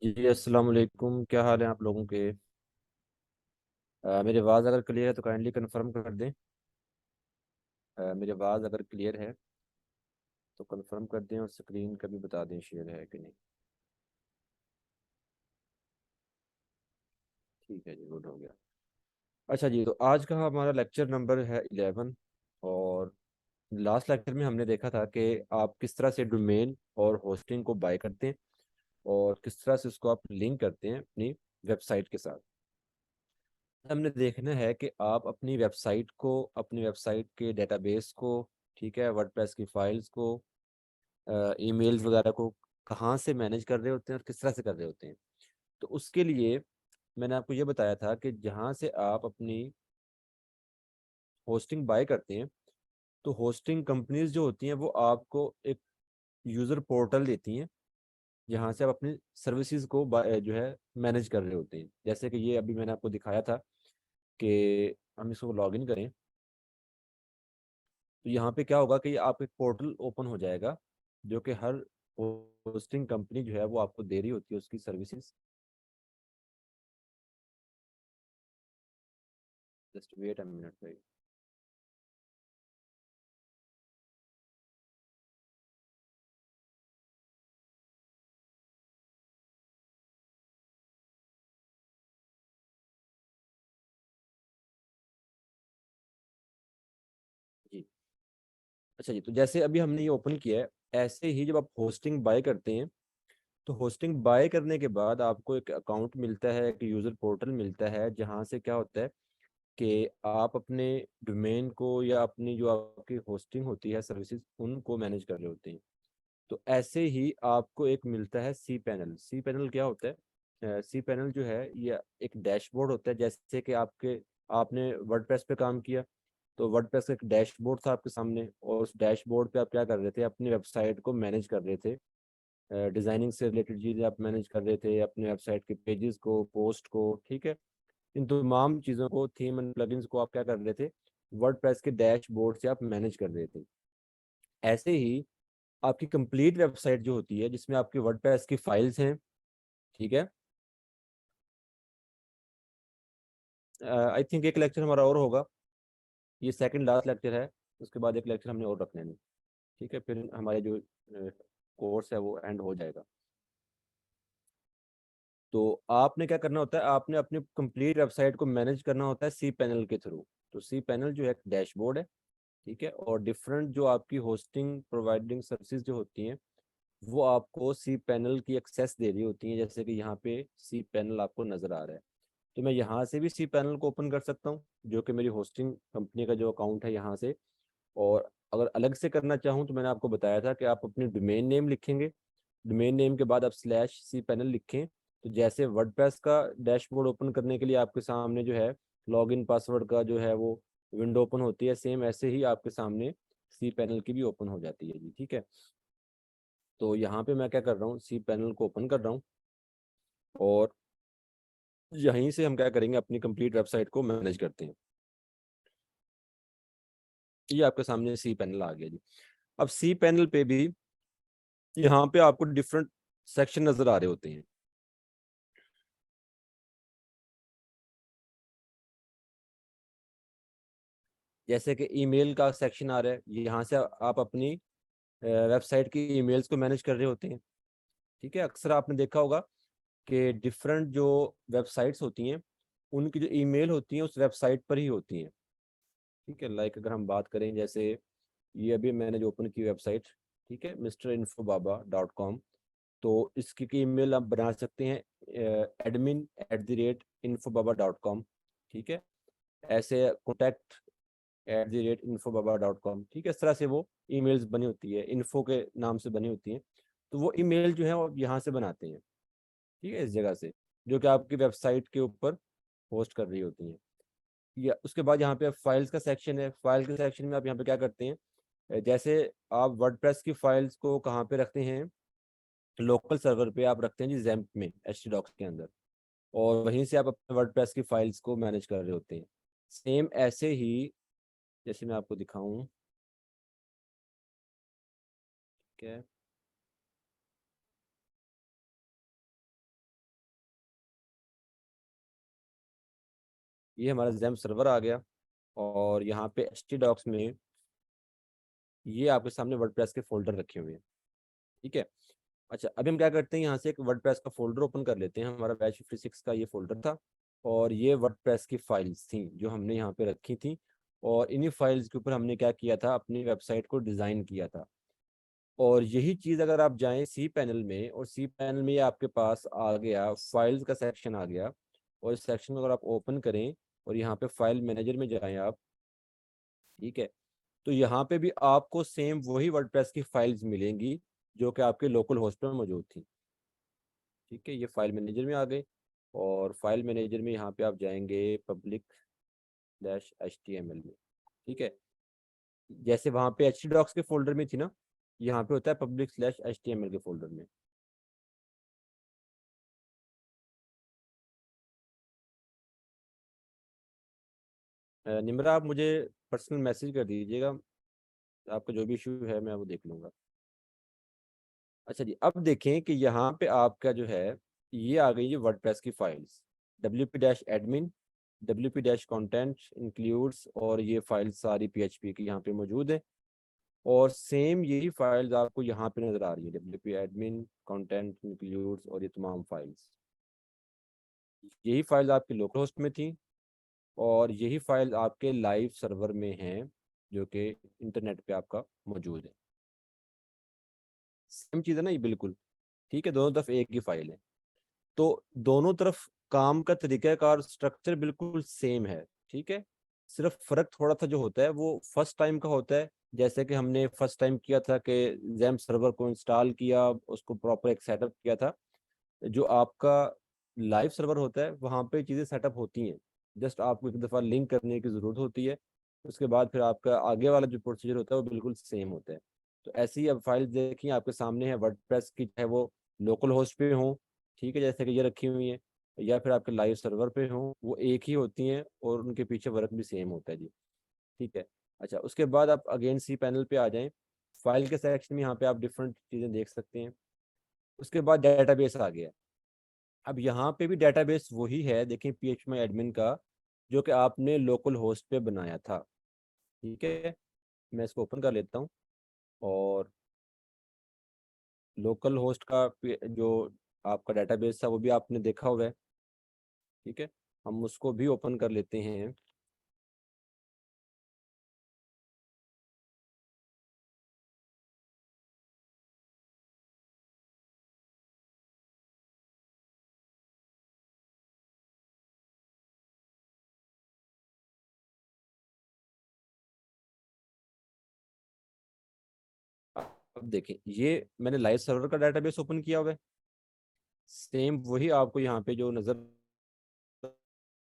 जी अस्सलाम वालेकुम। क्या हाल है आप लोगों के? मेरी आवाज़ अगर क्लियर है तो काइंडली कंफर्म कर दें। मेरी आवाज़ अगर क्लियर है तो कंफर्म कर दें और स्क्रीन का भी बता दें शेयर है कि नहीं। ठीक है जी, गुड हो गया। अच्छा जी, तो आज का हमारा लेक्चर नंबर है 11। और लास्ट लेक्चर में हमने देखा था कि आप किस तरह से डोमेन और होस्टिंग को बाय करते हैं और किस तरह से उसको आप लिंक करते हैं अपनी वेबसाइट के साथ। हमने देखना है कि आप अपनी वेबसाइट के डेटाबेस को, ठीक है, वर्डप्रेस की फाइल्स को, ईमेल्स वगैरह को कहाँ से मैनेज कर रहे होते हैं और किस तरह से कर रहे होते हैं। तो उसके लिए मैंने आपको ये बताया था कि जहाँ से आप अपनी होस्टिंग बाय करते हैं, तो होस्टिंग कंपनीज जो होती हैं वो आपको एक यूज़र पोर्टल देती हैं जहाँ से आप अपनी सर्विसेज को जो है मैनेज कर रहे होते हैं। जैसे कि ये अभी मैंने आपको दिखाया था कि हम इसको लॉग इन करें, तो यहाँ पे क्या होगा कि आप एक पोर्टल ओपन हो जाएगा जो कि हर होस्टिंग कंपनी जो है वो आपको दे रही होती है उसकी services. Just wait a minute. जी। अच्छा जी, तो जैसे अभी हमने ये ओपन किया है, ऐसे ही जब आप होस्टिंग बाय करते हैं तो होस्टिंग बाय करने के बाद आपको एक अकाउंट मिलता है, एक यूज़र पोर्टल मिलता है जहाँ से क्या होता है कि आप अपने डोमेन को या अपनी जो आपकी होस्टिंग होती है सर्विसेज उनको मैनेज कर रहे होते हैं। तो ऐसे ही आपको एक मिलता है सी पैनल। सी पैनल क्या होता है? सी पैनल जो है ये एक डैशबोर्ड होता है। जैसे कि आपने वर्डप्रेस पे काम किया, तो वर्डप्रेस का एक डैशबोर्ड था आपके सामने, और उस डैशबोर्ड पे आप क्या कर रहे थे? अपनी वेबसाइट को मैनेज कर रहे थे। डिज़ाइनिंग से रिलेटेड चीज़ें आप मैनेज कर रहे थे, अपने वेबसाइट के पेजेस को, पोस्ट को, ठीक है। इन तमाम चीज़ों को, थीम एंड प्लगइन्स को आप क्या कर रहे थे? वर्डप्रेस के डैशबोर्ड से आप मैनेज कर रहे थे। ऐसे ही आपकी कंप्लीट वेबसाइट जो होती है जिसमें आपकी वर्डप्रेस की फाइल्स हैं, ठीक है। आई थिंक एक लेक्चर हमारा और होगा, ये सेकंड लास्ट लेक्चर है। उसके बाद एक लेक्चर हमने और रखने हैं, ठीक है, फिर हमारे जो कोर्स है वो एंड हो जाएगा। तो आपने क्या करना होता है? आपने अपनी कंप्लीट वेबसाइट को मैनेज करना होता है सी पैनल के थ्रू। तो सी पैनल जो है एक डैशबोर्ड है, ठीक है, और डिफरेंट जो आपकी होस्टिंग प्रोवाइडिंग सर्विसेज जो होती हैं वो आपको सी पैनल की एक्सेस दे रही होती हैं। जैसे कि यहाँ पे सी पैनल आपको नज़र आ रहा है, तो मैं यहाँ से भी सी पैनल को ओपन कर सकता हूँ जो कि मेरी होस्टिंग कंपनी का जो अकाउंट है यहाँ से। और अगर अलग से करना चाहूँ तो मैंने आपको बताया था कि आप अपनी डोमेन नेम लिखेंगे, डोमेन नेम के बाद आप स्लैश सी पैनल लिखें। तो जैसे वर्डप्रेस का डैशबोर्ड ओपन करने के लिए आपके सामने जो है लॉगिन पासवर्ड का जो है वो विंडो ओपन होती है, सेम ऐसे ही आपके सामने सी पैनल की भी ओपन हो जाती है जी, ठीक है। तो यहाँ पे मैं क्या कर रहा हूँ? सी पैनल को ओपन कर रहा हूँ, और यहीं से हम क्या करेंगे? अपनी कंप्लीट वेबसाइट को मैनेज करते हैं। ये आपके सामने सी पैनल आ गया जी। अब सी पैनल पे भी यहाँ पे आपको डिफरेंट सेक्शन नजर आ रहे होते हैं। जैसे कि ईमेल का सेक्शन आ रहा है, यहाँ से आप अपनी वेबसाइट की ईमेल्स को मैनेज कर रहे होते हैं, ठीक है। अक्सर आपने देखा होगा कि डिफरेंट जो वेबसाइट्स होती हैं उनकी जो ईमेल होती हैं उस वेबसाइट पर ही होती हैं, ठीक है। लाइक अगर हम बात करें, जैसे ये अभी मैंने जो ओपन की वेबसाइट, ठीक है, mrinfobaba.com। तो इसकी ईमेल आप बना सकते हैं admin@infobaba.com, ठीक है। ऐसे contact@infobaba.com, ठीक है। इस तरह से वो ईमेल्स बनी होती है, इन्फो के नाम से बनी होती हैं। तो वो ईमेल जो है वो यहाँ से बनाते हैं, ठीक है, इस जगह से, जो कि आपकी वेबसाइट के ऊपर पोस्ट कर रही होती हैं। या उसके बाद यहाँ पे फाइल्स का सेक्शन है। फाइल के सेक्शन में आप यहाँ पे क्या करते हैं? जैसे आप वर्डप्रेस की फाइल्स को कहाँ पे रखते हैं? लोकल सर्वर पे आप रखते हैं जी, जैम्प में, htdocs के अंदर। और वहीं से आप अपने वर्डप्रेस की फाइल्स को मैनेज कर रहे होते हैं। सेम ऐसे ही, जैसे मैं आपको दिखाऊं, ठीक है। ये हमारा XAMPP सर्वर आ गया, और यहाँ पे htdocs में ये आपके सामने वर्डप्रेस के फोल्डर रखे हुए हैं। ठीक है। अच्छा, अभी हम क्या करते हैं, यहाँ से एक वर्डप्रेस का फोल्डर ओपन कर लेते हैं। हमारा बैच 56 का ये फोल्डर था, और ये वर्डप्रेस की फाइल्स थी जो हमने यहाँ पे रखी थी, और इन्हीं फाइल्स के ऊपर हमने क्या किया था, अपनी वेबसाइट को डिज़ाइन किया था। और यही चीज़ अगर आप जाएं सी पैनल में, और सी पैनल में ये आपके पास आ गया, फाइल्स का सेक्शन आ गया, और इस सेक्शन को अगर आप ओपन करें और यहाँ पे फाइल मैनेजर में जाएं आप, ठीक है, तो यहाँ पे भी आपको सेम वही वर्डप्रेस की फाइल्स मिलेंगी जो कि आपके लोकल होस्ट पर मौजूद थी। ठीक है, ये फाइल मैनेजर में आ गए, और फाइल मैनेजर में यहाँ पे आप जाएंगे public/html में। ठीक है, जैसे वहाँ पे htdocs के फोल्डर में थी ना, यहाँ पे होता है public/html के फोल्डर में। निम्रा, आप मुझे पर्सनल मैसेज कर दीजिएगा, आपका जो भी इशू है मैं वो देख लूँगा। अच्छा जी, अब देखें कि यहाँ पे आपका जो है, ये आ गई है वर्डप्रेस की फाइल्स, wp-admin, wp-content includes, और ये फाइल सारी PHP की यहाँ पे मौजूद है। और सेम यही फाइल्स आपको यहाँ पे नज़र आ रही है, wp-admin, content includes, और ये तमाम फाइल्स, यही फाइल्स आपके लोकल होस्ट में थी, और यही फाइल आपके लाइव सर्वर में हैं जो कि इंटरनेट पे आपका मौजूद है। सेम चीज़ है ना ये, बिल्कुल। ठीक है, दोनों तरफ एक ही फाइल है, तो दोनों तरफ काम का तरीकाकार, स्ट्रक्चर बिल्कुल सेम है। ठीक है, सिर्फ फर्क थोड़ा सा जो होता है वो फर्स्ट टाइम का होता है। जैसे कि हमने फर्स्ट टाइम किया था कि XAMPP सर्वर को इंस्टॉल किया, उसको प्रॉपर एक सेटअप किया था। जो आपका लाइव सर्वर होता है वहाँ पे चीज़ें सेटअप होती हैं, जस्ट आपको एक दफ़ा लिंक करने की ज़रूरत होती है, उसके बाद फिर आपका आगे वाला जो प्रोसीजर होता है वो बिल्कुल सेम होता है। तो ऐसी ही अब फाइल देखिए आपके सामने है, वर्डप्रेस की, चाहे वो लोकल होस्ट पे हो, ठीक है, जैसे कि ये रखी हुई है, या फिर आपके लाइव सर्वर पे हो, वो एक ही होती हैं, और उनके पीछे वर्क भी सेम होता है जी। ठीक है। अच्छा, उसके बाद आप अगेन सी पैनल पे आ जाएं, फाइल के सेक्शन में यहाँ पे आप डिफरेंट चीज़ें देख सकते हैं। उसके बाद डेटाबेस आ गया। अब यहाँ पे भी डेटाबेस वही है, देखिए PHP एडमिन का, जो कि आपने लोकल होस्ट पे बनाया था। ठीक है, मैं इसको ओपन कर लेता हूँ, और लोकल होस्ट का जो आपका डेटाबेस था वो भी आपने देखा हुआ है। ठीक है, हम उसको भी ओपन कर लेते हैं। अब देखें, ये मैंने लाइव सर्वर का डेटाबेस ओपन किया हुआ है, सेम वही आपको यहाँ पे जो नज़र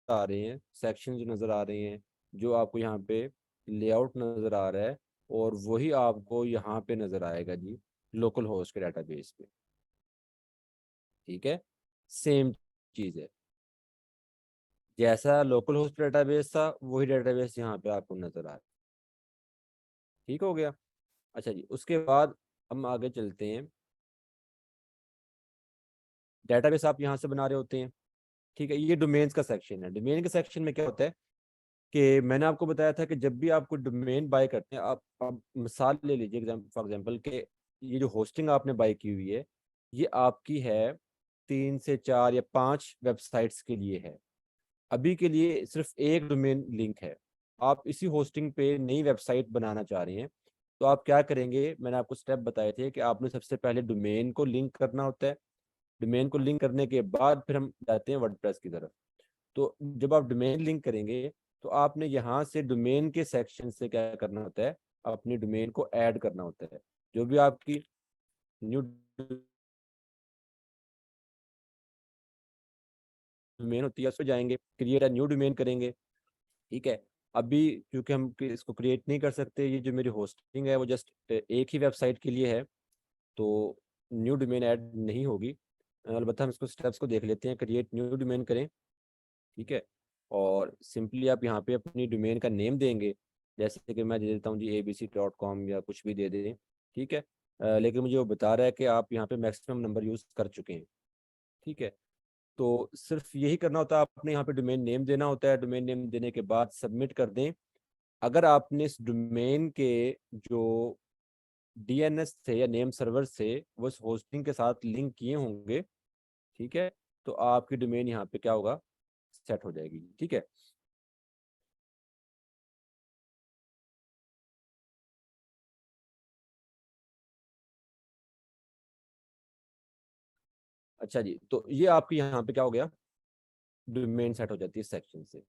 आ रहे हैं, सेक्शन जो नज़र आ रहे हैं, जो आपको यहाँ पे लेआउट नज़र आ रहा है, और वही आपको यहाँ पे नज़र आएगा जी, लोकल होस्ट के डेटाबेस पे। ठीक है, सेम चीज़ है, जैसा लोकल होस्ट डेटाबेस था वही डेटाबेस यहाँ पे आपको नज़र आ रहा है। ठीक हो गया। अच्छा जी, उसके बाद हम आगे चलते हैं। डेटाबेस आप यहाँ से बना रहे होते हैं, ठीक है, ये डोमेन्स का सेक्शन है। डोमेन के सेक्शन में क्या होता है कि मैंने आपको बताया था कि जब भी आपको डोमेन बाय करते हैं, आप मिसाल ले लीजिए, फॉर एग्जांपल कि ये जो होस्टिंग आपने बाय की हुई है, ये आपकी है 3 से 4 या 5 वेबसाइट्स के लिए है। अभी के लिए सिर्फ एक डोमेन लिंक है, आप इसी होस्टिंग पे नई वेबसाइट बनाना चाह रहे हैं, तो आप क्या करेंगे, मैंने आपको स्टेप बताए थे कि आपने सबसे पहले डोमेन को लिंक करना होता है। डोमेन को लिंक करने के बाद फिर हम जाते हैं वर्डप्रेस की तरफ। तो जब आप डोमेन लिंक करेंगे, तो आपने यहाँ से डोमेन के सेक्शन से क्या करना होता है, अपनी डोमेन को ऐड करना होता है। जो भी आपकी न्यू डोमेन होती है उस पर जाएंगे, क्रिएट अ न्यू डोमेन करेंगे। ठीक है, अभी क्योंकि हम इसको क्रिएट नहीं कर सकते, ये जो मेरी होस्टिंग है वो जस्ट एक ही वेबसाइट के लिए है, तो न्यू डोमेन ऐड नहीं होगी। अलबत्ता हम इसको स्टेप्स को देख लेते हैं। क्रिएट न्यू डोमेन करें, ठीक है, और सिंपली आप यहाँ पे अपनी डोमेन का नेम देंगे, जैसे कि मैं दे देता हूँ जी abc.com, या कुछ भी दे दें। ठीक है, लेकिन मुझे वो बता रहा है कि आप यहाँ पे मैक्सिमम नंबर यूज़ कर चुके हैं। ठीक है, तो सिर्फ यही करना होता है, आपने यहाँ पे डोमेन नेम देना होता है, डोमेन नेम देने के बाद सबमिट कर दें। अगर आपने इस डोमेन के जो डीएनएस थे या नेम सर्वर से वो इस होस्टिंग के साथ लिंक किए होंगे, ठीक है, तो आपकी डोमेन यहाँ पे क्या होगा, सेट हो जाएगी। ठीक है। अच्छा जी, तो ये आपकी यहाँ पे क्या हो गया, डोमेन सेट हो जाती है सेक्शन से।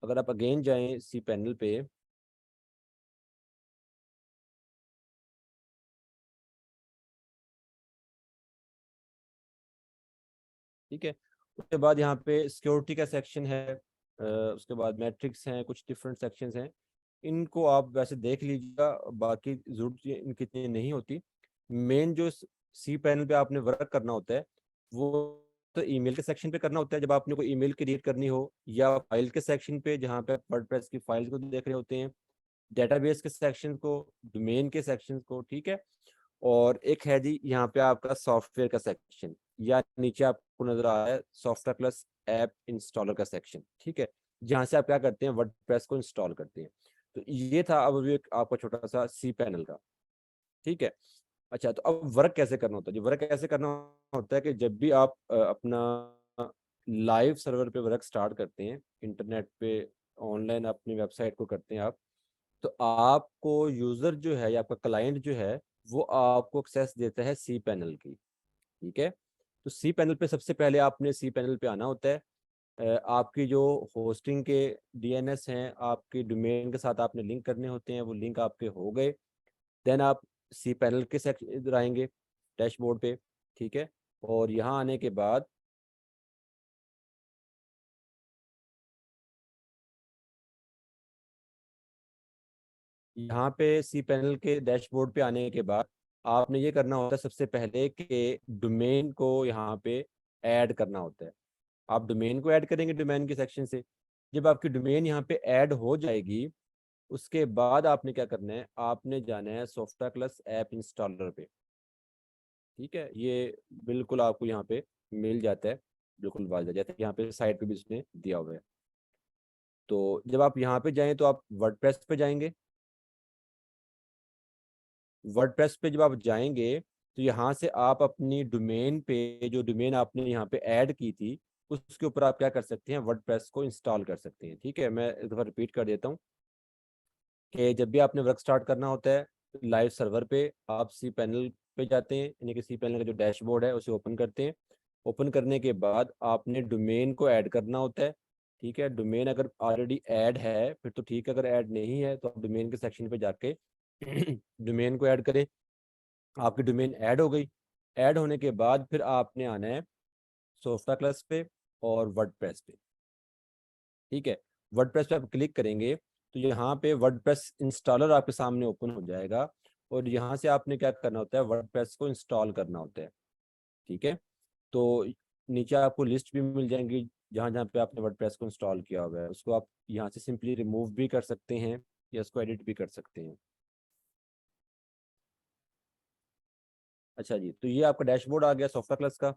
अगर आप अगेन जाएं सी पैनल पे, ठीक है, उसके बाद यहाँ पे सिक्योरिटी का सेक्शन है, उसके बाद मैट्रिक्स हैं, कुछ डिफरेंट सेक्शंस हैं। इनको आप वैसे देख लीजिएगा, बाकी जरूरत इनकी इतनी नहीं होती। मेन जो सी पैनल पे आपने वर्क करना होता है वो तो ईमेल के सेक्शन पे करना होता है, जब आपने कोई ईमेल क्रिएट करनी हो, या फाइल के सेक्शन पे जहाँ पे वर्डप्रेस की फाइल्स को देख रहे होते हैं, डेटाबेस के सेक्शन को, डोमेन के सेक्शन को। ठीक है। और एक है जी यहाँ पे आपका सॉफ्टवेयर का सेक्शन, या नीचे आपको नजर आ रहा है सॉफ्टवेयर प्लस ऐप इंस्टॉलर का सेक्शन। ठीक है, जहाँ से आप क्या करते हैं, वर्डप्रेस को इंस्टॉल करते हैं। तो ये था अब अभी एक आपका छोटा सा सी पैनल का। ठीक है। अच्छा, तो अब वर्क कैसे करना होता है जी, वर्क कैसे करना होता है कि जब भी आप अपना लाइव सर्वर पे वर्क स्टार्ट करते हैं, इंटरनेट पे ऑनलाइन अपनी वेबसाइट को करते हैं आप, तो आपको यूजर जो है या आपका क्लाइंट जो है वो आपको एक्सेस देता है सी पैनल की। ठीक है। तो सी पैनल पे सबसे पहले आपने सी पैनल पे आना होता है। आपकी जो होस्टिंग के डीएनएस हैं, आपके डोमेन के साथ आपने लिंक करने होते हैं, वो लिंक आपके हो गए। देन आप सी पैनल के सेक्शन इधर आएंगे, डैशबोर्ड पे। ठीक है। और यहाँ आने के बाद यहाँ पे सी पैनल के डैशबोर्ड पे आने के बाद आपने ये करना होता है सबसे पहले कि डोमेन को यहाँ पे ऐड करना होता है। आप डोमेन को ऐड करेंगे डोमेन के सेक्शन से। जब आपकी डोमेन यहाँ पे ऐड हो जाएगी, उसके बाद आपने क्या करना है, आपने जाना है सॉफ्टवेयर प्लस ऐप इंस्टॉलर पे। ठीक है, ये बिल्कुल आपको यहाँ पे मिल जाता है, बिल्कुल वाजह, जैसे यहाँ पे साइट पे भी इसमें दिया हुआ है। तो जब आप यहाँ पे जाएं तो आप वर्डप्रेस पे जाएंगे। वर्डप्रेस पे जब आप जाएंगे तो यहाँ से आप अपनी डोमेन पे, जो डोमेन आपने यहाँ पे ऐड की थी, उसके ऊपर आप क्या कर सकते हैं, वर्डप्रेस को इंस्टॉल कर सकते हैं। ठीक है, मैं एक दफ़ा रिपीट कर देता हूँ कि जब भी आपने वर्क स्टार्ट करना होता है लाइव सर्वर पे, आप सी पैनल पे जाते हैं, यानी कि सी पैनल का जो डैशबोर्ड है उसे ओपन करते हैं। ओपन करने के बाद आपने डोमेन को ऐड करना होता है। ठीक है, डोमेन अगर ऑलरेडी ऐड है फिर तो ठीक है, अगर ऐड नहीं है तो आप डोमेन के सेक्शन पे जाके डोमेन को ऐड करें। आपकी डोमेन ऐड हो गई। ऐड होने के बाद फिर आपने आना है सोफ्टा क्लस पे और वर्डप्रेस पे। ठीक है, वर्डप्रेस पे आप क्लिक करेंगे तो यहाँ पे वर्डप्रेस इंस्टॉलर आपके सामने ओपन हो जाएगा, और यहाँ से आपने क्या करना होता है, वर्डप्रेस को इंस्टॉल करना होता है। ठीक है। तो नीचे आपको लिस्ट भी मिल जाएंगी जहाँ जहाँ पे आपने वर्डप्रेस को इंस्टॉल किया हुआ है, उसको आप यहाँ से सिंपली रिमूव भी कर सकते हैं या उसको एडिट भी कर सकते हैं। अच्छा जी, तो ये आपका डैशबोर्ड आ गया सॉफ्टवेयर क्लास का,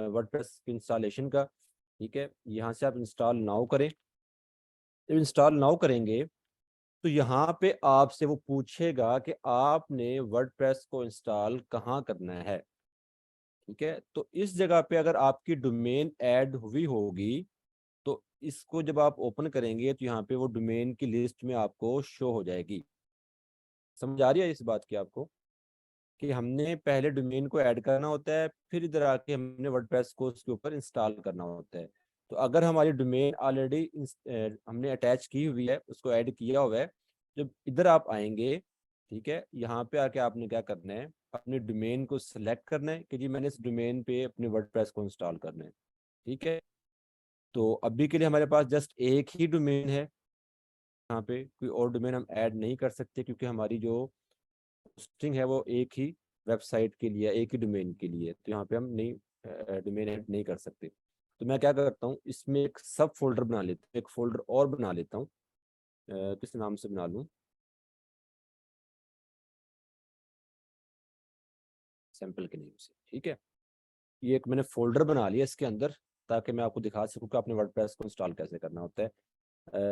वर्डप्रेस इंस्टॉलेशन का। ठीक है, यहाँ से आप इंस्टॉल नाउ करें। जब इंस्टॉल नाउ करेंगे तो यहाँ पे आपसे वो पूछेगा कि आपने वर्डप्रेस को इंस्टॉल कहाँ करना है। ठीक है, तो इस जगह पे अगर आपकी डोमेन ऐड हुई होगी तो इसको जब आप ओपन करेंगे तो यहाँ पे वो डोमेन की लिस्ट में आपको शो हो जाएगी। समझ आ रही है इस बात की आपको, कि हमने पहले डोमेन को ऐड करना होता है, फिर इधर आके हमने वर्डप्रेस को उसके ऊपर इंस्टॉल करना होता है। तो अगर हमारी डोमेन ऑलरेडी हमने अटैच की हुई है, उसको ऐड किया हुआ है, जब इधर आप आएंगे, ठीक है, यहाँ पे आके आपने क्या करना है, अपने डोमेन को सिलेक्ट करना है कि जी मैंने इस डोमेन पे अपने वर्डप्रेस को इंस्टॉल करना है। ठीक है, तो अभी के लिए हमारे पास जस्ट एक ही डोमेन है, यहाँ पे कोई और डोमेन हम ऐड नहीं कर सकते, क्योंकि हमारी जो होस्टिंग है वो एक ही वेबसाइट के लिए, एक ही डोमेन के लिए, तो यहाँ पे हम नहीं डोमेन ऐड नहीं कर सकते। तो मैं क्या करता हूँ, इसमें एक सब फोल्डर बना लेता हूँ, एक फोल्डर और बना लेता हूँ। किस नाम से बना लूँ, सैंपल के नेम से। ठीक है, ये एक मैंने फोल्डर बना लिया इसके अंदर। ताकि मैं आपको दिखा सकूँ कि आपने वर्डप्रेस को इंस्टॉल कैसे करना होता है।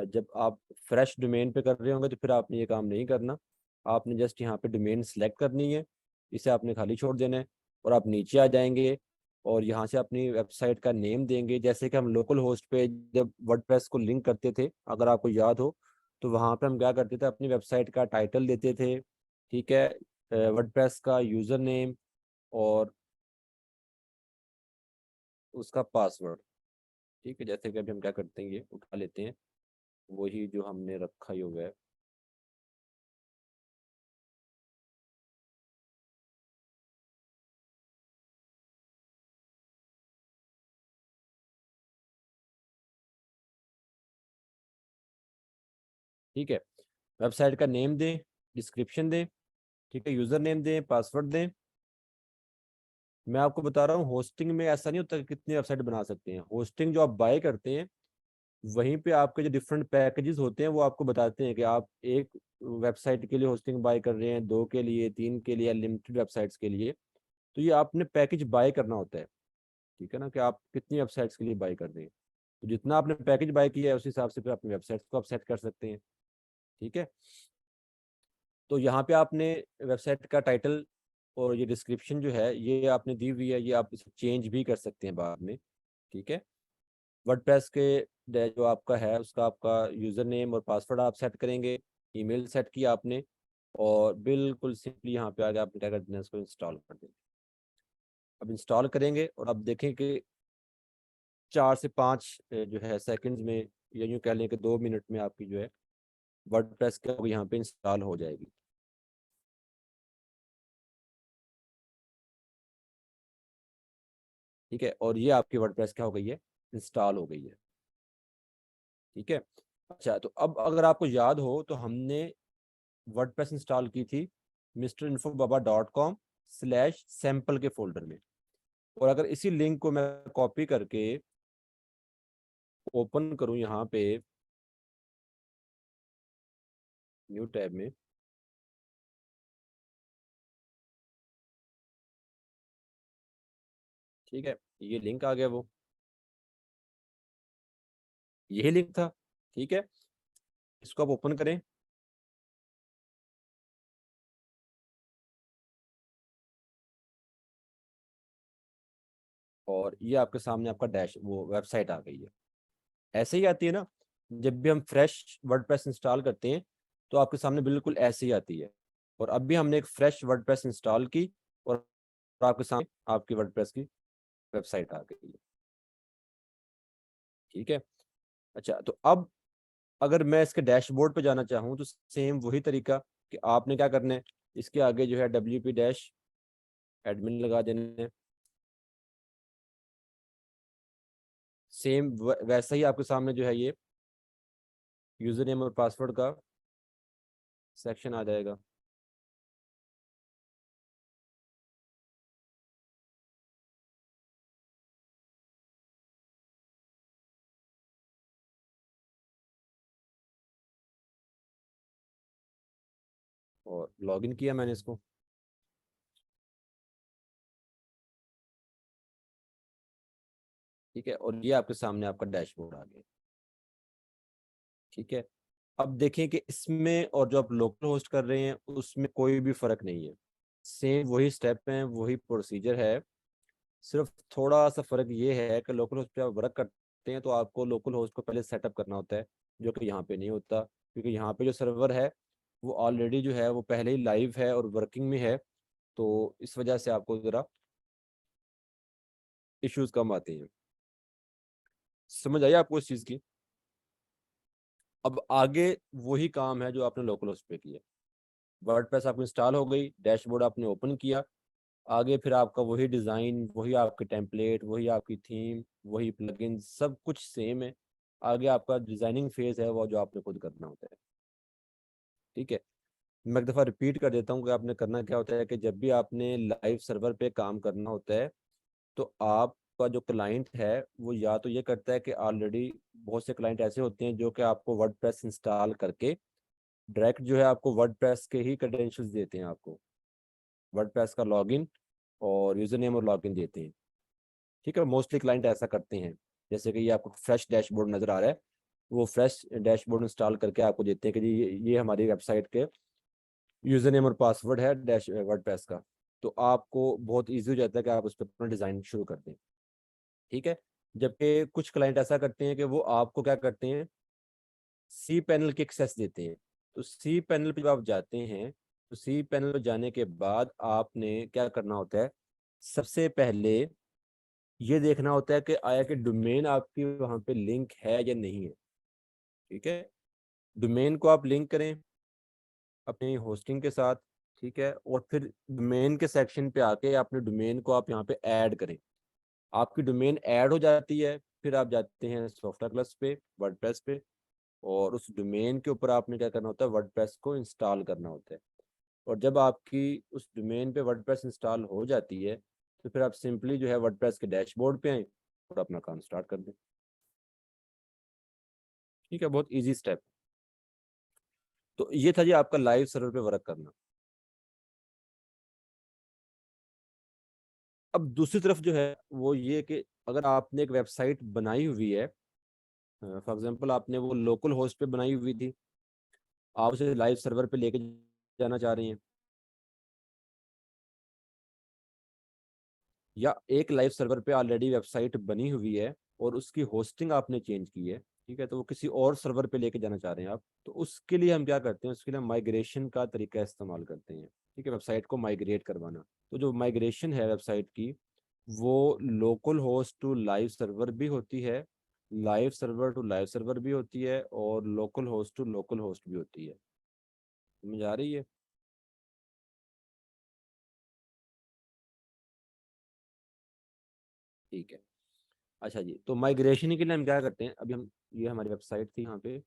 जब आप फ्रेश डोमेन पे कर रहे होंगे तो फिर आपने ये काम नहीं करना। आपने जस्ट यहाँ पे डोमेन सेलेक्ट करनी है, इसे आपने खाली छोड़ देना है और आप नीचे आ जाएंगे और यहाँ से अपनी वेबसाइट का नेम देंगे। जैसे कि हम लोकल होस्ट पे जब वर्डप्रेस को लिंक करते थे, अगर आपको याद हो, तो वहाँ पे हम क्या करते थे, अपनी वेबसाइट का टाइटल देते थे, ठीक है, वर्डप्रेस का यूज़र नेम और उसका पासवर्ड। ठीक है, जैसे कि अभी हम क्या करते हैं, ये उठा लेते हैं वही जो हमने रखा ही हुआ है। ठीक है, वेबसाइट का नेम दें, डिस्क्रिप्शन दें, ठीक है, यूज़र नेम दें, पासवर्ड दें। मैं आपको बता रहा हूँ, होस्टिंग में ऐसा नहीं होता कि कितनी वेबसाइट बना सकते हैं। होस्टिंग जो आप बाय करते हैं, वहीं पे आपके जो डिफरेंट पैकेजेस होते हैं वो आपको बताते हैं कि आप एक वेबसाइट के लिए होस्टिंग बाय कर रहे हैं, 2 के लिए, 3 के लिए, लिमिटेड वेबसाइट्स के लिए। तो ये आपने पैकेज बाय करना होता है, ठीक है ना, कि आप कितनी वेबसाइट्स के लिए बाय कर रहे हैं। तो जितना आपने पैकेज बाय किया है उस हिसाब से फिर अपनी वेबसाइट्स को आप सेट कर सकते हैं। ठीक है, तो यहाँ पे आपने वेबसाइट का टाइटल और ये डिस्क्रिप्शन जो है ये आपने दी हुई है, ये आप इसे चेंज भी कर सकते हैं बाद में। ठीक है, वर्डप्रेस के जो आपका है उसका आपका यूज़र नेम और पासवर्ड आप सेट करेंगे, ईमेल सेट किया आपने, और बिल्कुल सिंपली यहाँ पे आगे आपने क्या कर देना है, इसको इंस्टॉल कर देना। अब इंस्टॉल करेंगे और अब देखें कि 4 से 5 जो है सेकंड्स में, या यूँ कह लें कि 2 मिनट में आपकी जो है वर्डप्रेस क्या होगी, यहाँ पे इंस्टॉल हो जाएगी। ठीक है, और ये आपकी वर्डप्रेस क्या हो गई है, इंस्टॉल हो गई है। ठीक है, अच्छा, तो अब अगर आपको याद हो तो हमने वर्डप्रेस इंस्टॉल की थी mrinfobaba.com/सैम्पल के फोल्डर में। और अगर इसी लिंक को मैं कॉपी करके ओपन करूं यहाँ पे न्यू टैब में, ठीक है, ये लिंक आ गया, वो यही लिंक था। ठीक है, इसको आप ओपन करें और ये आपके सामने आपका डैश वो वेबसाइट आ गई है। ऐसे ही आती है ना, जब भी हम फ्रेश वर्डप्रेस इंस्टॉल करते हैं तो आपके सामने बिल्कुल ऐसे ही आती है। और अब भी हमने एक फ्रेश वर्डप्रेस इंस्टॉल की और आपके सामने आपकी वर्डप्रेस की वेबसाइट आ गई है। ठीक है, अच्छा, तो अब अगर मैं इसके डैशबोर्ड पे जाना चाहूँ तो सेम वही तरीका कि आपने क्या करना है, इसके आगे जो है WP-admin लगा देना है। सेम वैसा ही आपके सामने जो है ये यूजर नेम और पासवर्ड का सेक्शन आ जाएगा। और लॉगिन किया मैंने इसको। ठीक है, और ये आपके सामने आपका डैशबोर्ड आ गया। ठीक है, अब देखें कि इसमें और जो आप लोकल होस्ट कर रहे हैं उसमें कोई भी फर्क नहीं है। सेम वही स्टेप हैं, वही प्रोसीजर है। सिर्फ थोड़ा सा फर्क ये है कि लोकल होस्ट पे आप वर्क करते हैं तो आपको लोकल होस्ट को पहले सेटअप करना होता है, जो कि यहाँ पे नहीं होता, क्योंकि यहाँ पे जो सर्वर है वो ऑलरेडी जो है वो पहले ही लाइव है और वर्किंग में है। तो इस वजह से आपको ज़रा इश्यूज कम आते हैं। समझ आई आपको इस चीज़ की? अब आगे वही काम है जो आपने लोकल होस्ट पे किया। वर्डप्रेस आपको इंस्टॉल हो गई, डैशबोर्ड आपने ओपन किया, आगे फिर आपका वही डिज़ाइन, वही आपके टेम्पलेट, वही आपकी थीम, वही प्लगइन, सब कुछ सेम है। आगे आपका डिज़ाइनिंग फेज़ है वो जो आपने खुद करना होता है। ठीक है, मैं एक दफ़ा रिपीट कर देता हूँ कि आपने करना क्या होता है कि जब भी आपने लाइव सर्वर पे काम करना होता है तो आपका जो क्लाइंट है वो या तो ये करता है कि ऑलरेडी बहुत से क्लाइंट ऐसे होते हैं जो कि आपको वर्डप्रेस इंस्टॉल करके डायरेक्ट जो है आपको वर्डप्रेस के ही क्रेडेंशियल्स देते हैं, आपको वर्डप्रेस का लॉगिन और यूज़र नेम और लॉगिन देते हैं। ठीक है, मोस्टली क्लाइंट ऐसा करते हैं। जैसे कि ये आपको फ्रेश डैशबोर्ड नज़र आ रहा है, वो फ्रेश डैशबोर्ड इंस्टॉल करके आपको देते हैं कि जी ये हमारी वेबसाइट के यूज़र नेम और पासवर्ड है डैश वर्डप्रेस का। तो आपको बहुत ईजी हो जाता है कि आप उस पर अपना डिज़ाइन शुरू कर दें। ठीक है। जबकि कुछ क्लाइंट ऐसा करते हैं कि वो आपको क्या करते हैं, सी पैनल की एक्सेस देते हैं। तो सी पैनल पे जब आप जाते हैं, तो सी पैनल पे जाने के बाद आपने क्या करना होता है, सबसे पहले ये देखना होता है कि आया कि डोमेन आपकी वहाँ पे लिंक है या नहीं है। ठीक है। डोमेन को आप लिंक करें अपनी होस्टिंग के साथ। ठीक है। और फिर डोमेन के सेक्शन पे आके अपने डोमेन को आप यहाँ पे ऐड करें। आपकी डोमेन ऐड हो जाती है, फिर आप जाते हैं सॉफ्टवेयर प्लस पे, वर्डप्रेस पे, और उस डोमेन के ऊपर आपने क्या करना होता है, वर्डप्रेस को इंस्टॉल करना होता है। और जब आपकी उस डोमेन पे वर्डप्रेस इंस्टॉल हो जाती है, तो फिर आप सिंपली जो है वर्डप्रेस के डैशबोर्ड पे आए और अपना काम स्टार्ट कर दें। ठीक है, बहुत इजी स्टेप। तो ये था जी आपका लाइव सर्वर पे वर्क करना। अब दूसरी तरफ जो है वो ये कि अगर आपने एक वेबसाइट बनाई हुई है, फॉर एग्जांपल आपने वो लोकल होस्ट पे बनाई हुई थी, आप उसे लाइव सर्वर पे लेके जाना चाह रही हैं, या एक लाइव सर्वर पे ऑलरेडी वेबसाइट बनी हुई है और उसकी होस्टिंग आपने चेंज की है, ठीक है, तो वो किसी और सर्वर पे लेके जाना चाह रहे हैं आप, तो उसके लिए हम क्या करते हैं, उसके लिए माइग्रेशन का तरीका इस्तेमाल करते हैं। ठीक है, वेबसाइट को माइग्रेट करवाना। तो जो माइग्रेशन है वेबसाइट की, वो local host to live server भी होती है, live server to live server भी होती है, और local host to local host भी होती है। समझ आ रही है? ठीक है। अच्छा जी, तो माइग्रेशन के लिए हम क्या करते हैं, अभी हम, ये हमारी वेबसाइट थी यहाँ पे।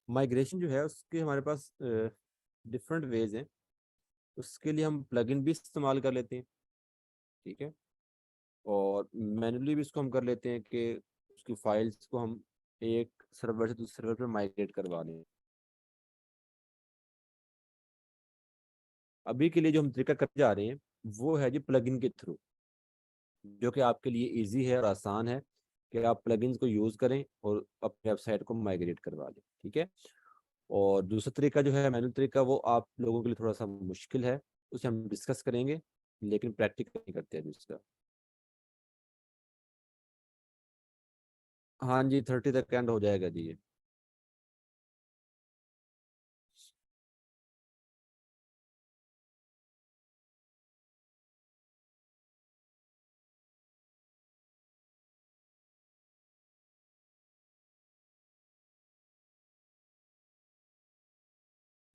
माइग्रेशन जो है उसके हमारे पास डिफरेंट वेज हैं। उसके लिए हम प्लगइन भी इस्तेमाल कर लेते हैं। ठीक है। और मैन्युअली भी इसको हम कर लेते हैं कि उसकी फाइल्स को हम एक सर्वर से दूसरे सर्वर पर माइग्रेट करवा लें। अभी के लिए जो हम तरीका करते जा रहे हैं वो है जी प्लगइन के थ्रू, जो कि आपके लिए इजी है और आसान है कि आप प्लगइन्स को यूज़ करें और अपने वेबसाइट को माइग्रेट करवा लें। ठीक है। और दूसरा तरीका जो है मैनुअल तरीका, वो आप लोगों के लिए थोड़ा सा मुश्किल है, उसे हम डिस्कस करेंगे, लेकिन प्रैक्टिकल नहीं करते हैं इसका। हाँ जी, 30 तक एंड हो जाएगा जी ये।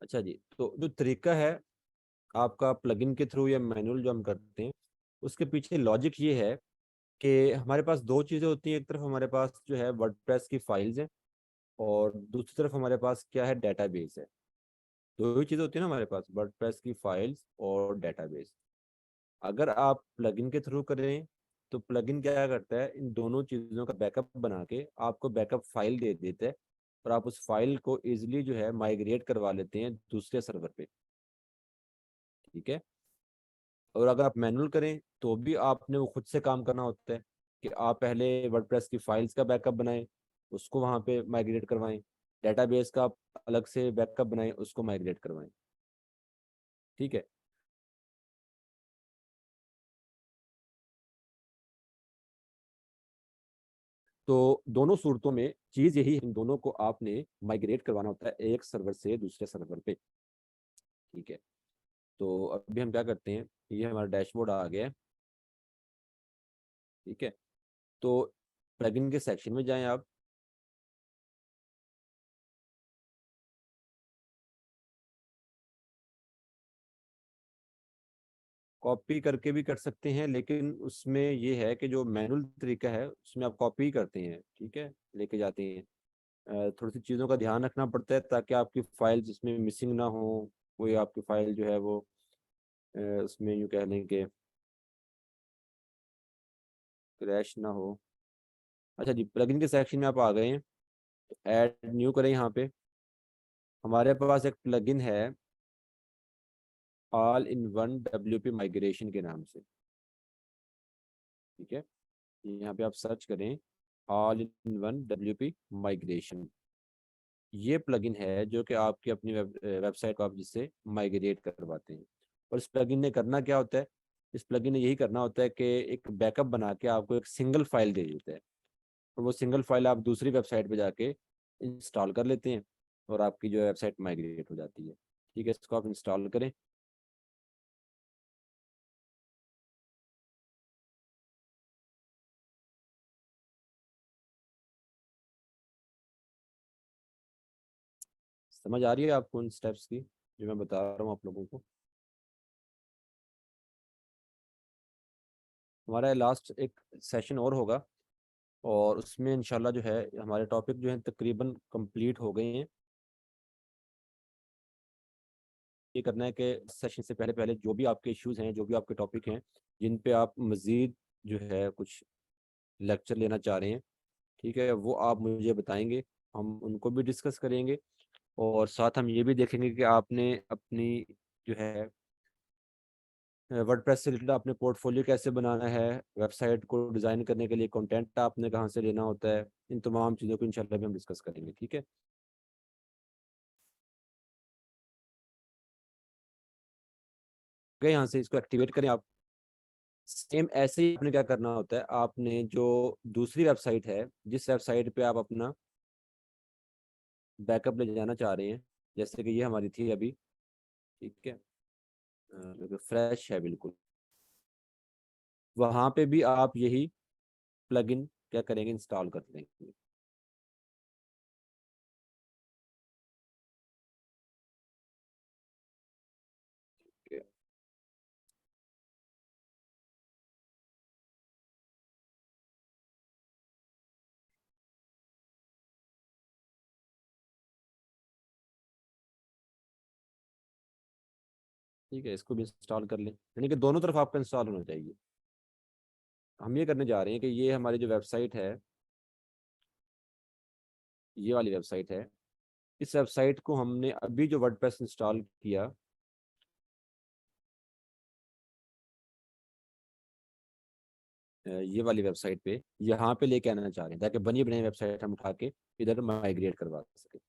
अच्छा जी, तो जो तरीका है आपका प्लगइन के थ्रू या मैनुअल जो हम करते हैं, उसके पीछे लॉजिक ये है कि हमारे पास दो चीज़ें होती हैं। एक तरफ हमारे पास जो है वर्डप्रेस की फाइल्स हैं, और दूसरी तरफ हमारे पास क्या है, डेटाबेस है। दो ही चीज़ें होती है ना हमारे पास, वर्डप्रेस की फाइल्स और डेटाबेस। अगर आप प्लगइन के थ्रू करें, तो प्लगइन क्या करता है, इन दोनों चीज़ों का बैकअप बना के आपको बैकअप फाइल दे देता है, और आप उस फाइल को इजीली जो है माइग्रेट करवा लेते हैं दूसरे सर्वर पे। ठीक है। और अगर आप मैनुअल करें तो भी आपने वो खुद से काम करना होता है कि आप पहले वर्डप्रेस की फाइल्स का बैकअप बनाएं, उसको वहाँ पे माइग्रेट करवाएं, डेटाबेस का आप अलग से बैकअप बनाएं, उसको माइग्रेट करवाएं। ठीक है। तो दोनों सूरतों में चीज़ यही है, इन दोनों को आपने माइग्रेट करवाना होता है एक सर्वर से दूसरे सर्वर पे। ठीक है। तो अभी हम क्या करते हैं, ये हमारा डैशबोर्ड आ गया है। ठीक है। तो प्लगइन के सेक्शन में जाएं आप। कॉपी करके भी कर सकते हैं, लेकिन उसमें ये है कि जो मैनुअल तरीका है उसमें आप कॉपी करते हैं, ठीक है, लेके जाते हैं। थोड़ी सी चीज़ों का ध्यान रखना पड़ता है ताकि आपकी फाइल जिसमें मिसिंग ना हो, कोई आपकी फाइल जो है वो उसमें यूँ कह लें कि क्रैश ना हो। अच्छा जी, प्लगइन के सेक्शन में आप आ गए हैं, तो ऐड न्यू करें। यहाँ पे हमारे पास एक प्लगइन है all in one WP migration के नाम से, ठीक है। यहाँ पे आप सर्च करें all in one WP migration. ये प्लगइन है जो कि आपकी अपनी वेबसाइट को आप जिससे माइग्रेट करवाते हैं। और इस प्लगइन ने करना क्या होता है, इस प्लगइन ने यही करना होता है कि एक बैकअप बना के आपको एक सिंगल फाइल दे देता है, और वो सिंगल फाइल आप दूसरी वेबसाइट पे जाके इंस्टॉल कर लेते हैं और आपकी जो वेबसाइट माइग्रेट हो जाती है। ठीक है, इसको आप इंस्टॉल करें। समझ आ रही है आपको उन स्टेप्स की जो मैं बता रहा हूँ आप लोगों को? हमारा लास्ट एक सेशन और होगा, और उसमें इंशाल्लाह जो है हमारे टॉपिक जो है तकरीबन कंप्लीट हो गए हैं। ये करना है कि सेशन से पहले पहले जो भी आपके इश्यूज हैं, जो भी आपके टॉपिक हैं, जिन पे आप मज़ीद जो है कुछ लेक्चर लेना चाह रहे हैं, ठीक है, वो आप मुझे बताएंगे, हम उनको भी डिस्कस करेंगे। और साथ हम ये भी देखेंगे कि आपने अपनी जो है वर्डप्रेस से रिलेटेड अपने पोर्टफोलियो कैसे बनाना है, वेबसाइट को डिज़ाइन करने के लिए कंटेंट आपने कहाँ से लेना होता है, इन तमाम चीज़ों को इंशाल्लाह भी हम डिस्कस करेंगे, ठीक है। गए यहाँ से इसको एक्टिवेट करें आप। सेम ऐसे ही आपने क्या करना होता है, आपने जो दूसरी वेबसाइट है, जिस वेबसाइट पे आप अपना बैकअप ले जाना चाह रहे हैं, जैसे कि ये हमारी थी अभी, ठीक है, फ्रेश है बिल्कुल, वहाँ पे भी आप यही प्लगइन क्या करेंगे, इंस्टॉल कर लेंगे। ठीक है, इसको भी इंस्टॉल कर लें, यानी कि दोनों तरफ आपका इंस्टॉल होना चाहिए। हम ये करने जा रहे हैं कि ये हमारी जो वेबसाइट है, ये वाली वेबसाइट है, इस वेबसाइट को हमने अभी जो वर्डप्रेस इंस्टॉल किया, ये वाली वेबसाइट पे यहाँ पे लेके आना चाह रहे हैं ताकि बनी बनाई वेबसाइट हम उठा के इधर माइग्रेट करवा सके।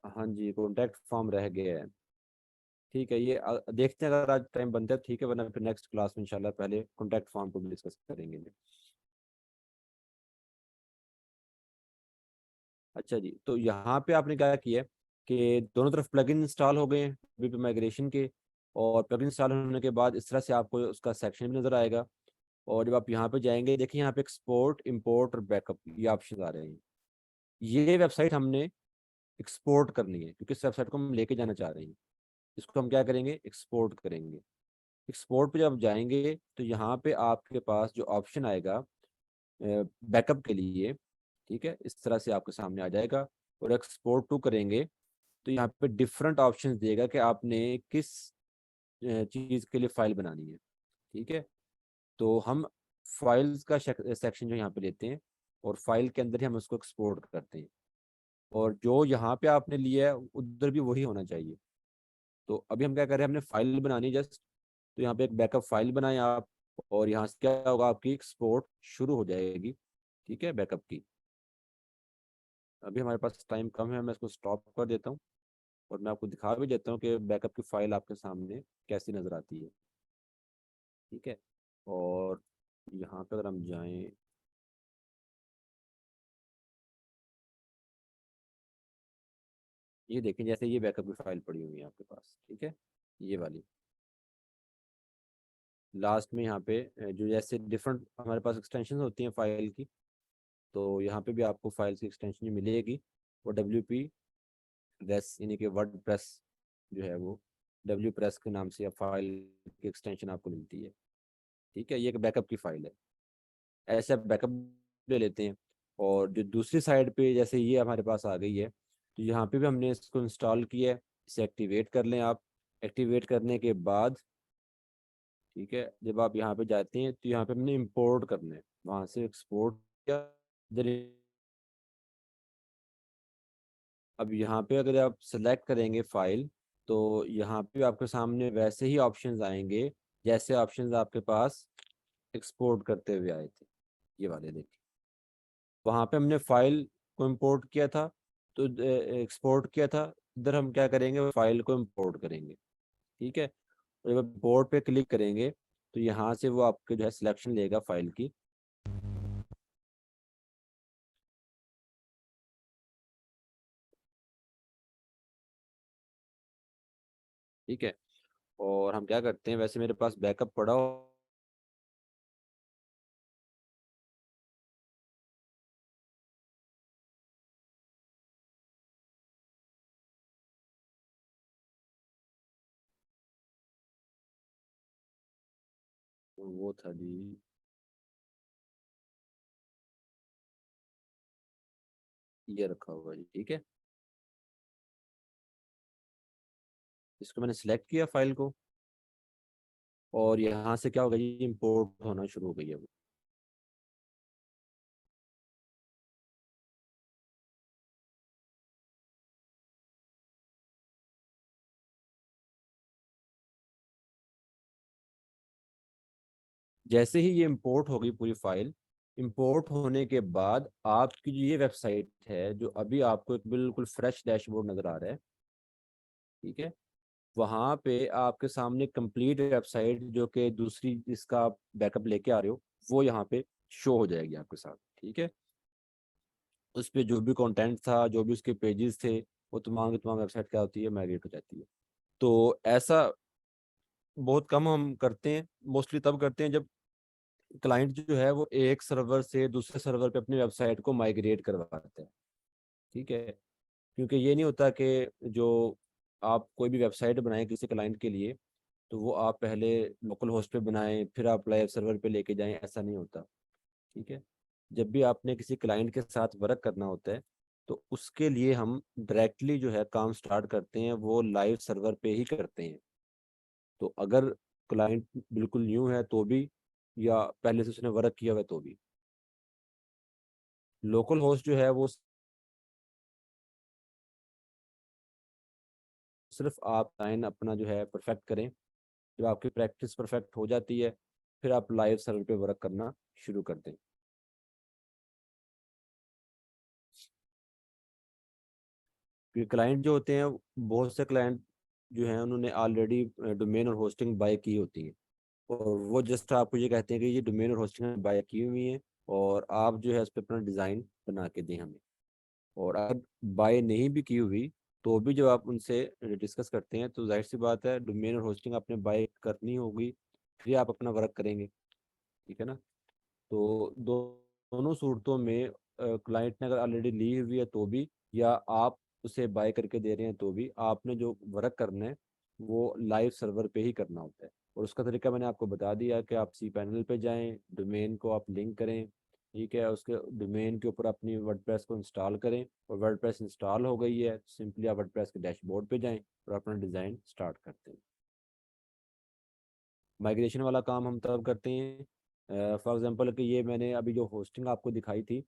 हाँ जी, कॉन्टैक्ट फॉर्म रह गया है। ठीक है, ये देखते हैं, अगर आज टाइम बनता है ठीक है, वरना फिर नेक्स्ट क्लास में इंशाल्लाह पहले कॉन्टैक्ट फॉर्म को भी डिस्कस करेंगे। अच्छा जी, तो यहाँ पे आपने क्या किया है कि दोनों तरफ प्लगइन इंस्टॉल हो गए हैं वीपी माइग्रेशन के, और प्लगइन इंस्टॉल होने के बाद इस तरह से आपको उसका सेक्शन भी नज़र आएगा। और जब आप यहाँ पे जाएंगे, देखिए यहाँ पे एक्सपोर्ट, इंपोर्ट और बैकअप ये ऑप्शन आ रहे हैं। ये वेबसाइट हमने एक्सपोर्ट करनी है क्योंकि इस वेबसाइट को हम लेके जाना चाह रहे हैं। इसको हम क्या करेंगे, एक्सपोर्ट करेंगे। एक्सपोर्ट पे जब जाएंगे तो यहाँ पे आपके पास जो ऑप्शन आएगा बैकअप के लिए, ठीक है, इस तरह से आपके सामने आ जाएगा। और एक्सपोर्ट टू करेंगे तो यहाँ पे डिफरेंट ऑप्शंस देगा कि आपने किस चीज़ के लिए फाइल बनानी है, ठीक है। तो हम फाइल्स का सेक्शन जो यहाँ पे लेते हैं, और फाइल के अंदर ही हम उसको एक्सपोर्ट करते हैं, और जो यहाँ पे आपने लिया है उधर भी वही होना चाहिए। तो अभी हम क्या कर रहे हैं, हमने फाइल बनानी जस्ट, तो यहाँ पे एक बैकअप फाइल बनाए आप, और यहाँ से क्या होगा, आपकी एक्सपोर्ट शुरू हो जाएगी, ठीक है, बैकअप की। अभी हमारे पास टाइम कम है, मैं इसको स्टॉप कर देता हूँ, और मैं आपको दिखा भी देता हूँ कि बैकअप की फाइल आपके सामने कैसी नज़र आती है, ठीक है। और यहाँ पर अगर हम जाएं, ये देखें, जैसे ये बैकअप की फाइल पड़ी हुई है आपके पास, ठीक है, ये वाली। लास्ट में यहाँ पे जो जैसे डिफरेंट हमारे पास एक्सटेंशन होती हैं फाइल की, तो यहाँ पे भी आपको फाइल्स की एक्सटेंशन मिलेगी, वो WP प्रेस यानी कि वर्ड प्रेस जो है वो डब्ल्यू प्रेस के नाम से फाइल की एक्सटेंशन आपको मिलती है। ठीक है, ये एक बैकअप की फाइल है। ऐसे आप बैकअप ले लेते हैं। और जो दूसरी साइड पे जैसे ये हमारे पास आ गई है, तो यहाँ पे भी हमने इसको इंस्टॉल किया है। इसे एक्टिवेट कर लें आप। एक्टिवेट करने के बाद ठीक है, जब आप यहाँ पे जाते हैं तो यहाँ पे हमने इंपोर्ट करना है, वहाँ से एक्सपोर्ट किया। इधर अब यहाँ पे अगर आप सेलेक्ट करेंगे फाइल, तो यहाँ पे आपके सामने वैसे ही ऑप्शंस आएंगे जैसे ऑप्शंस आपके पास एक्सपोर्ट करते हुए आए थे। ये वाले देखिए, वहाँ पे हमने फाइल को इंपोर्ट किया था, तो एक्सपोर्ट किया था। इधर हम क्या करेंगे, फाइल को इंपोर्ट करेंगे। ठीक है, और जब इंपोर्ट पे क्लिक करेंगे तो यहाँ से वो आपके जो है सिलेक्शन लेगा फाइल की। ठीक है, और हम क्या करते हैं, वैसे मेरे पास बैकअप पड़ा हो। वो था जी, ये रखा हुआ जी। ठीक है, इसको मैंने सिलेक्ट किया फाइल को, और यहाँ से क्या होगा जी, इम्पोर्ट होना शुरू हो गई है वो। जैसे ही ये इंपोर्ट हो गई पूरी फाइल, इंपोर्ट होने के बाद आपकी जो ये वेबसाइट है, जो अभी आपको एक बिल्कुल फ्रेश डैशबोर्ड नजर आ रहा है। ठीक है, वहाँ पे आपके सामने कंप्लीट वेबसाइट जो कि दूसरी जिसका आप बैकअप लेके आ रहे हो, वो यहाँ पे शो हो जाएगी आपके साथ। ठीक है, उस पे जो भी कंटेंट था, जो भी उसके पेजेस थे, वो तमाम की तमाम वेबसाइट क्या होती है, माइग्रेट हो जाती है। तो ऐसा बहुत कम हम करते हैं, मोस्टली तब करते हैं जब क्लाइंट जो है वो एक सर्वर से दूसरे सर्वर पे अपनी वेबसाइट को माइग्रेट करवाते हैं। ठीक है, क्योंकि ये नहीं होता कि जो आप कोई भी वेबसाइट बनाएं किसी क्लाइंट के लिए, तो वो आप पहले लोकल होस्ट पे बनाएं फिर आप लाइव सर्वर पे लेके जाएं, ऐसा नहीं होता। ठीक है, जब भी आपने किसी क्लाइंट के साथ वर्क करना होता है, तो उसके लिए हम डायरेक्टली जो है काम स्टार्ट करते हैं वो लाइव सर्वर पे ही करते हैं। तो अगर क्लाइंट बिल्कुल न्यू है तो भी, या पहले से उसने वर्क किया हुआ है तो भी, लोकल होस्ट जो है वो सिर्फ आप लाइन अपना जो है परफेक्ट करें। जब आपकी प्रैक्टिस परफेक्ट हो जाती है, फिर आप लाइव सर्वर पे वर्क करना शुरू कर दें। क्योंकि क्लाइंट जो होते हैं, बहुत से क्लाइंट जो हैं उन्होंने ऑलरेडी डोमेन और होस्टिंग बाय की होती है, और वो जस्ट आपको ये कहते हैं कि ये डोमेन और होस्टिंग बाय की हुई है, और आप जो है उस पर अपना डिज़ाइन बना के दें हमें। और अगर बाय नहीं भी की हुई, तो भी जब आप उनसे डिस्कस करते हैं, तो जाहिर सी बात है डोमेन और होस्टिंग आपने बाय करनी होगी, फिर आप अपना वर्क करेंगे। ठीक है ना। तो दोनों सूरतों में क्लाइंट ने अगर ऑलरेडी ली हुई है तो भी, या आप उसे बाय करके दे रहे हैं तो भी, आपने जो वर्क करना है वो लाइव सर्वर पे ही करना होता है। और उसका तरीका मैंने आपको बता दिया कि आप सी पैनल पे जाएं, डोमेन को आप लिंक करें। ठीक है, उसके डोमेन के ऊपर अपनी वर्डप्रेस को इंस्टॉल करें, और वर्डप्रेस इंस्टॉल हो गई है, सिंपली आप वर्डप्रेस के डैशबोर्ड पे जाएं और अपना डिज़ाइन स्टार्ट करते हैं। माइग्रेशन वाला काम हम तब करते हैं, फॉर एग्जांपल कि ये मैंने अभी जो होस्टिंग आपको दिखाई थी,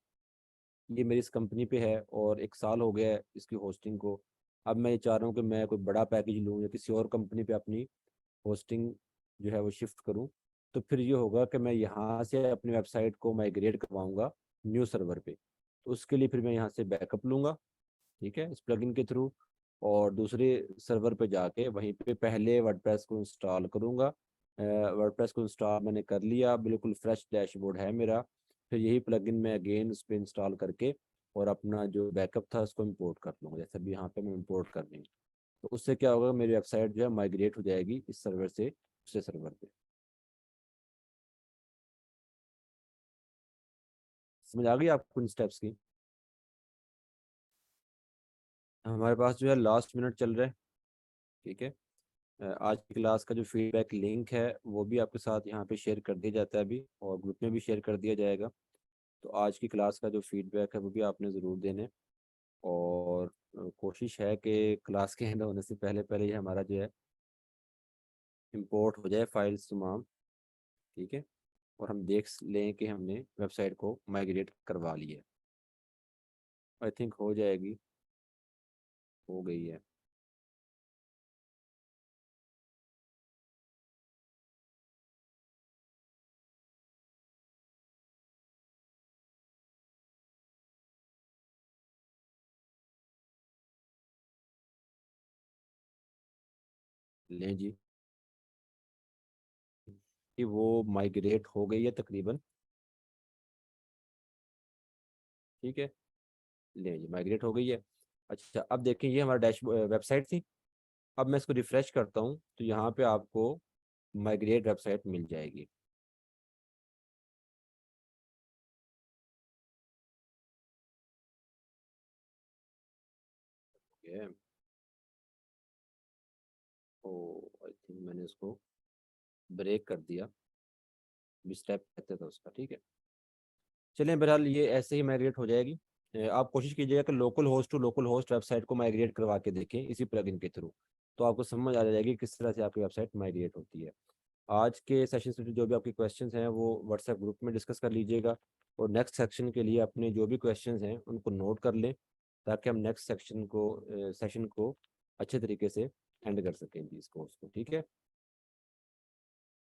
ये मेरी इस कंपनी पे है और 1 साल हो गया है इसकी होस्टिंग को। अब मैं ये चाह रहा हूँ कि मैं कोई बड़ा पैकेज लूँ या किसी और कंपनी पे अपनी होस्टिंग जो है वो शिफ्ट करूँ। तो फिर ये होगा कि मैं यहाँ से अपनी वेबसाइट को माइग्रेट करवाऊँगा न्यू सर्वर पे। तो उसके लिए फिर मैं यहाँ से बैकअप लूँगा, ठीक है, इस प्लगइन के थ्रू, और दूसरे सर्वर पे जाके वहीं पे पहले वर्डप्रेस को इंस्टॉल करूँगा। वर्डप्रेस को इंस्टॉल मैंने कर लिया, बिल्कुल फ्रेश डैशबोर्ड है मेरा। फिर यही प्लगइन मैं अगेन उस पर इंस्टॉल करके और अपना जो बैकअप था उसको इंपोर्ट कर लूँगा, जैसे भी यहाँ पे मैं इंपोर्ट कर लेंगे। तो उससे क्या होगा, मेरी वेबसाइट जो है माइग्रेट हो जाएगी इस सर्वर से दूसरे सर्वर पे। समझ आ गई आपको इन स्टेप्स की? हमारे पास जो है लास्ट मिनट चल रहा है, ठीक है। आज की क्लास का जो फीडबैक लिंक है वो भी आपके साथ यहाँ पे शेयर कर दिया जाता है अभी, और ग्रुप में भी शेयर कर दिया जाएगा। तो आज की क्लास का जो फीडबैक है वो भी आपने ज़रूर देने, और कोशिश है कि क्लास के एंड होने से पहले पहले ही हमारा जो है इंपोर्ट हो जाए फाइल्स तमाम, ठीक है। और हम देख लें कि हमने वेबसाइट को माइग्रेट करवा लिया। आई थिंक हो जाएगी, हो गई है। लें जी, कि वो माइग्रेट हो गई है तकरीबन, ठीक है। ले जी, माइग्रेट हो गई है। अच्छा, अब देखें, ये हमारा डैश वेबसाइट थी। अब मैं इसको रिफ्रेश करता हूँ तो यहाँ पे आपको माइग्रेट वेबसाइट मिल जाएगी। ओके, ओ आई थिंक मैंने इसको ब्रेक कर दिया, स्टेप कहते था उसका, ठीक है। चलें, बहरहाल ये ऐसे ही माइग्रेट हो जाएगी। आप कोशिश कीजिएगा कि local host to local host website को माइग्रेट करवा के देखें इसी प्लगइन के थ्रू, तो आपको समझ आ जाएगी किस तरह से आपकी वेबसाइट माइग्रेट होती है। आज के सेशन से जो भी आपके क्वेश्चंस हैं वो व्हाट्सएप ग्रुप में डिस्कस कर लीजिएगा, और नेक्स्ट सेक्शन के लिए अपने जो भी क्वेश्चंस हैं उनको नोट कर लें, ताकि हम नेक्स्ट सेक्शन को अच्छे तरीके से एंड कर सकें जी इस कोर्स को, ठीक है।